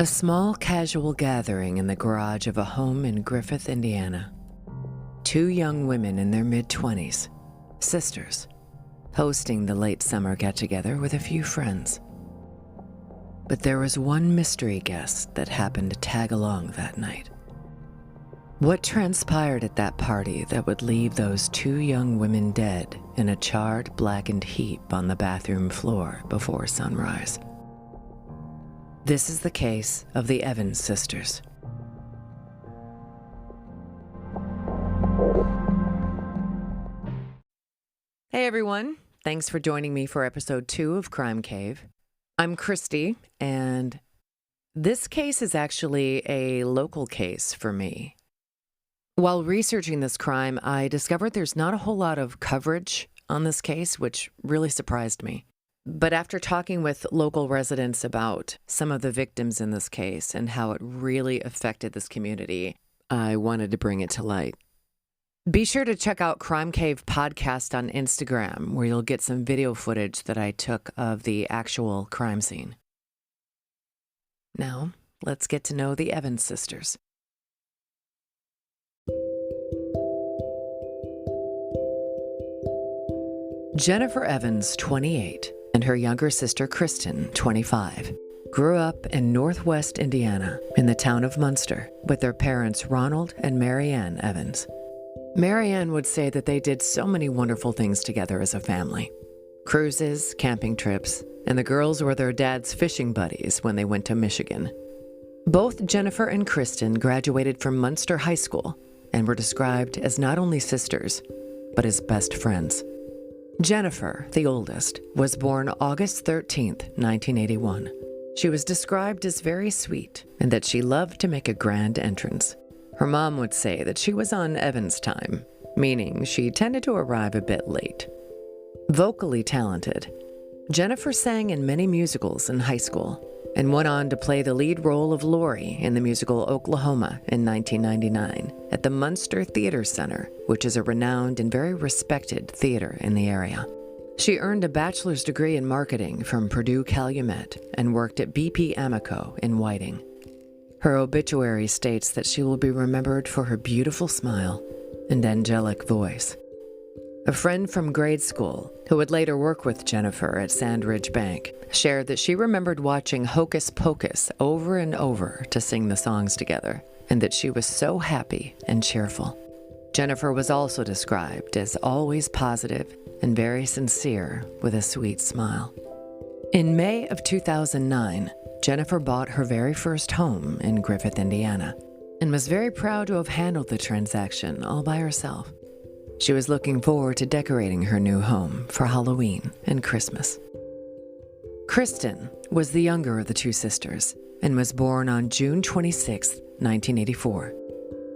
A small casual gathering in the garage of a home in Griffith, Indiana. Two young women in their mid-20s, sisters, hosting the late summer get-together with a few friends. But there was one mystery guest that happened to tag along that night. What transpired at that party that would leave those two young women dead in a charred, blackened heap on the bathroom floor before sunrise? This is the case of the EVANS sisters. Hey everyone, thanks for joining me for episode 2 of Crime Cave. I'm Christy, and this case is actually a local case for me. While researching this crime, I discovered there's not a whole lot of coverage on this case, which really surprised me. But after talking with local residents about some of the victims in this case and how it really affected this community, I wanted to bring it to light. Be sure to check out Crime Cave Podcast on Instagram, where you'll get some video footage that I took of the actual crime scene. Now, let's get to know the EVANS sisters. Jennifer Evans, 28, and her younger sister Kristen, 25, grew up in northwest Indiana in the town of Munster with their parents Ronald and Marianne Evans. Marianne would say that they did so many wonderful things together as a family. Cruises, camping trips, and the girls were their dad's fishing buddies when they went to Michigan. Both Jennifer and Kristen graduated from Munster High School and were described as not only sisters, but as best friends. Jennifer, the oldest, was born August 13th, 1981. She was described as very sweet and that she loved to make a grand entrance. Her mom would say that she was on Evans time, meaning she tended to arrive a bit late. Vocally talented, Jennifer sang in many musicals in high school and went on to play the lead role of Lori in the musical Oklahoma in 1999 at the Munster Theater Center, which is a renowned and very respected theater in the area. She earned a bachelor's degree in marketing from Purdue Calumet and worked at BP Amoco in Whiting. Her obituary states that she will be remembered for her beautiful smile and angelic voice. A friend from grade school, who would later work with Jennifer at Sandridge Bank, shared that she remembered watching Hocus Pocus over and over to sing the songs together, and that she was so happy and cheerful. Jennifer was also described as always positive and very sincere with a sweet smile. In May of 2009, Jennifer bought her very first home in Griffith, Indiana, and was very proud to have handled the transaction all by herself. She was looking forward to decorating her new home for Halloween and Christmas. Kristen was the younger of the two sisters and was born on June 26, 1984.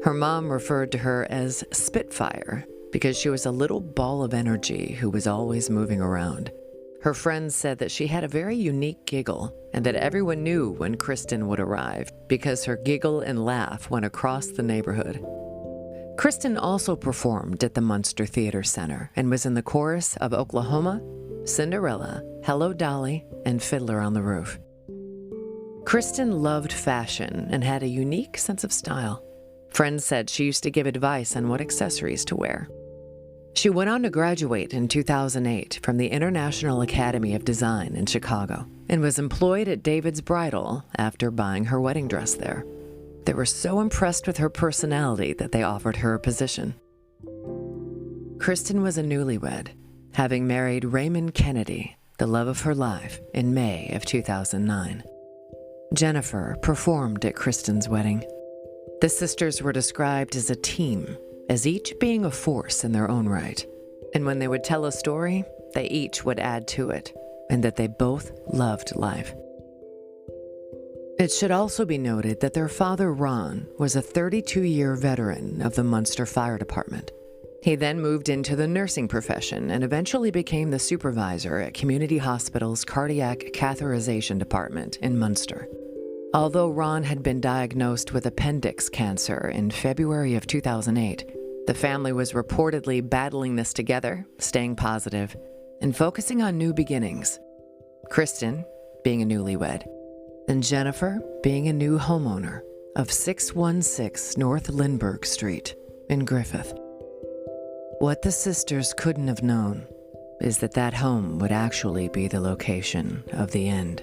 Her mom referred to her as Spitfire because she was a little ball of energy who was always moving around. Her friends said that she had a very unique giggle and that everyone knew when Kristen would arrive because her giggle and laugh went across the neighborhood. Kristen also performed at the Munster Theater Center and was in the chorus of Oklahoma, Cinderella, Hello Dolly, and Fiddler on the Roof. Kristen loved fashion and had a unique sense of style. Friends said she used to give advice on what accessories to wear. She went on to graduate in 2008 from the International Academy of Design in Chicago and was employed at David's Bridal after buying her wedding dress there. They were so impressed with her personality that they offered her a position. Kristen was a newlywed, having married Raymond Kennedy, the love of her life, in May of 2009. Jennifer performed at Kristen's wedding. The sisters were described as a team, as each being a force in their own right. And when they would tell a story, they each would add to it, and that they both loved life. It should also be noted that their father, Ron, was a 32-year veteran of the Munster Fire Department. He then moved into the nursing profession and eventually became the supervisor at Community Hospital's Cardiac Catheterization Department in Munster. Although Ron had been diagnosed with appendix cancer in February of 2008, the family was reportedly battling this together, staying positive, and focusing on new beginnings. Kristen, being a newlywed, and Jennifer being a new homeowner of 616 North Lindbergh Street in Griffith. What the sisters couldn't have known is that that home would actually be the location of the end.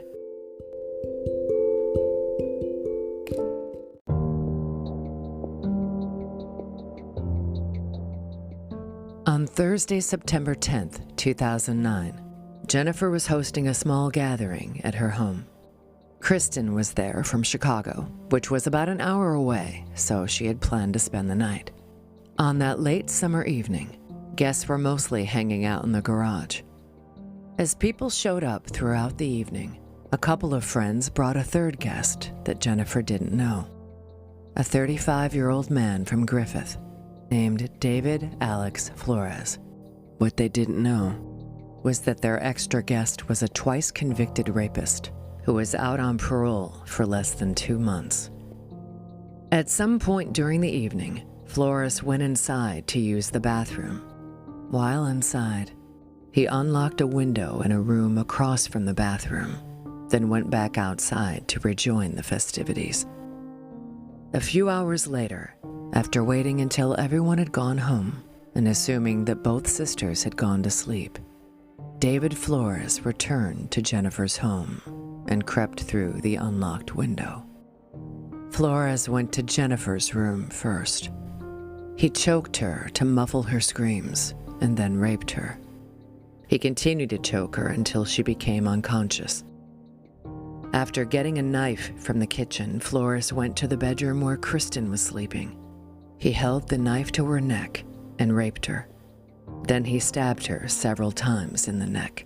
On Thursday, September 10th, 2009, Jennifer was hosting a small gathering at her home. Kristen was there from Chicago, which was about an hour away, so she had planned to spend the night. On that late summer evening, guests were mostly hanging out in the garage. As people showed up throughout the evening, a couple of friends brought a third guest that Jennifer didn't know. A 35-year-old man from Griffith named David Alex Flores. What they didn't know was that their extra guest was a twice-convicted rapist who was out on parole for less than 2 months. At some point during the evening, Flores went inside to use the bathroom. While inside, he unlocked a window in a room across from the bathroom, then went back outside to rejoin the festivities. A few hours later, after waiting until everyone had gone home and assuming that both sisters had gone to sleep, David Flores returned to Jennifer's home and crept through the unlocked window. Flores went to Jennifer's room first. He choked her to muffle her screams and then raped her. He continued to choke her until she became unconscious. After getting a knife from the kitchen, Flores went to the bedroom where Kristen was sleeping. He held the knife to her neck and raped her. Then he stabbed her several times in the neck.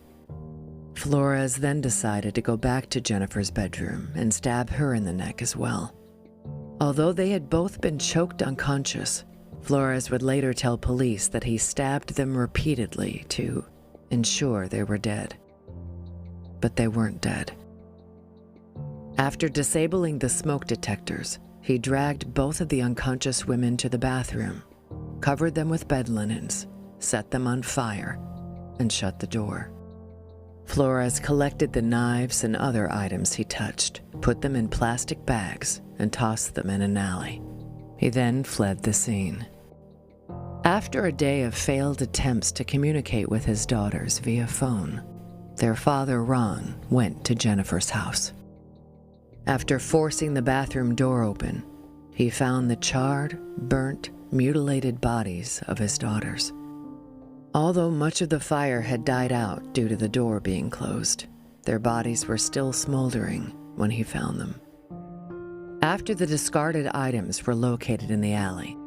Flores then decided to go back to Jennifer's bedroom and stab her in the neck as well. Although they had both been choked unconscious, Flores would later tell police that he stabbed them repeatedly to ensure they were dead. But they weren't dead. After disabling the smoke detectors, he dragged both of the unconscious women to the bathroom, covered them with bed linens, set them on fire, and shut the door. Flores collected the knives and other items he touched, put them in plastic bags, and tossed them in an alley. He then fled the scene. After a day of failed attempts to communicate with his daughters via phone, their father, Ron, went to Jennifer's house. After forcing the bathroom door open, he found the charred, burnt, mutilated bodies of his daughters. Although much of the fire had died out due to the door being closed, their bodies were still smoldering when he found them. After the discarded items were located in the alley,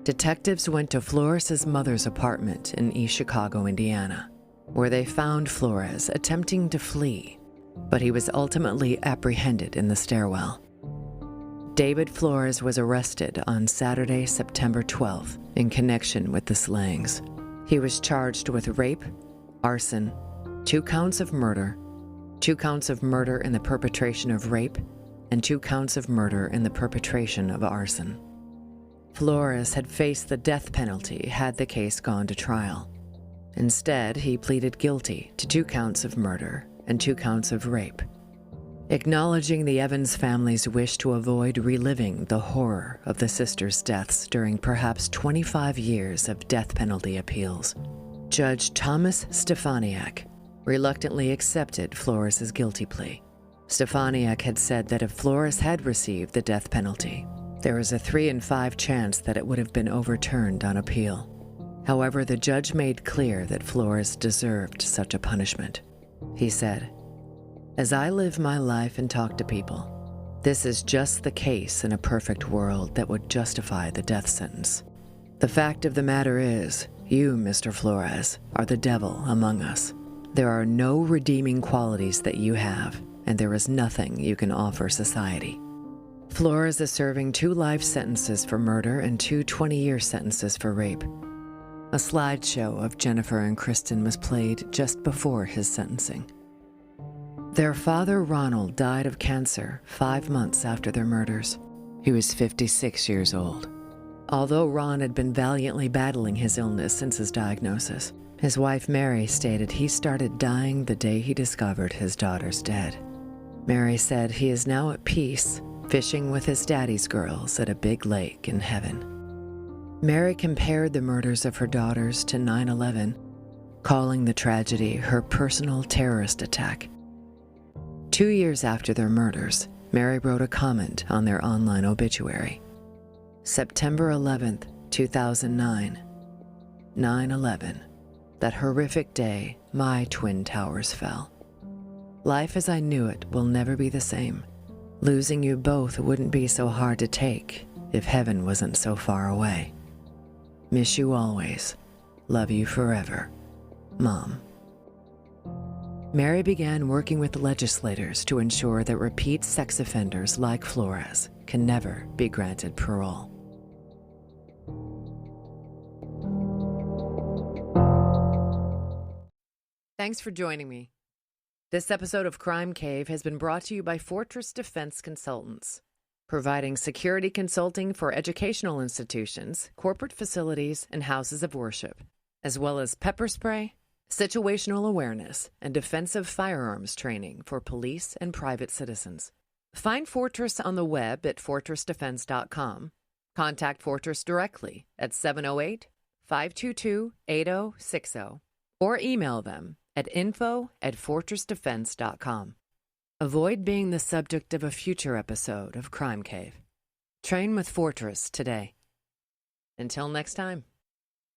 detectives went to Flores' mother's apartment in East Chicago, Indiana, where they found Flores attempting to flee, but he was ultimately apprehended in the stairwell. David Flores was arrested on Saturday, September 12th, in connection with the slayings. He was charged with rape, arson, 2 counts of murder, 2 counts of murder in the perpetration of rape, and 2 counts of murder in the perpetration of arson. Flores had faced the death penalty had the case gone to trial. Instead, he pleaded guilty to 2 counts of murder and 2 counts of rape. Acknowledging the Evans family's wish to avoid reliving the horror of the sisters' deaths during perhaps 25 years of death penalty appeals, Judge Thomas Stefaniak reluctantly accepted Flores' guilty plea. Stefaniak had said that if Flores had received the death penalty, there was a 3 in 5 chance that it would have been overturned on appeal. However, the judge made clear that Flores deserved such a punishment. He said, "As I live my life and talk to people, this is just the case in a perfect world that would justify the death sentence. The fact of the matter is, you, Mr. Flores, are the devil among us. There are no redeeming qualities that you have, and there is nothing you can offer society." Flores is serving 2 life sentences for murder and 2 20-year sentences for rape. A slideshow of Jennifer and Kristen was played just before his sentencing. Their father, Ronald, died of cancer 5 months after their murders. He was 56 years old. Although Ron had been valiantly battling his illness since his diagnosis, his wife Mary stated he started dying the day he discovered his daughters dead. Mary said he is now at peace, fishing with his daddy's girls at a big lake in heaven. Mary compared the murders of her daughters to 9/11, calling the tragedy her personal terrorist attack. 2 years after their murders, Mary wrote a comment on their online obituary. September 11th, 2009, 9/11, that horrific day my twin towers fell. Life as I knew it will never be the same. Losing you both wouldn't be so hard to take if heaven wasn't so far away. Miss you always. Love you forever. Mom. Mary began working with legislators to ensure that repeat sex offenders like Flores can never be granted parole. Thanks for joining me. This episode of Crime Cave has been brought to you by Fortress Defense Consultants, providing security consulting for educational institutions, corporate facilities, and houses of worship, as well as pepper spray, situational awareness, and defensive firearms training for police and private citizens. Find Fortress on the web at fortressdefense.com. Contact Fortress directly at 708-522-8060 or email them at info@fortressdefense.com. Avoid being the subject of a future episode of Crime Cave. Train with Fortress today. Until next time.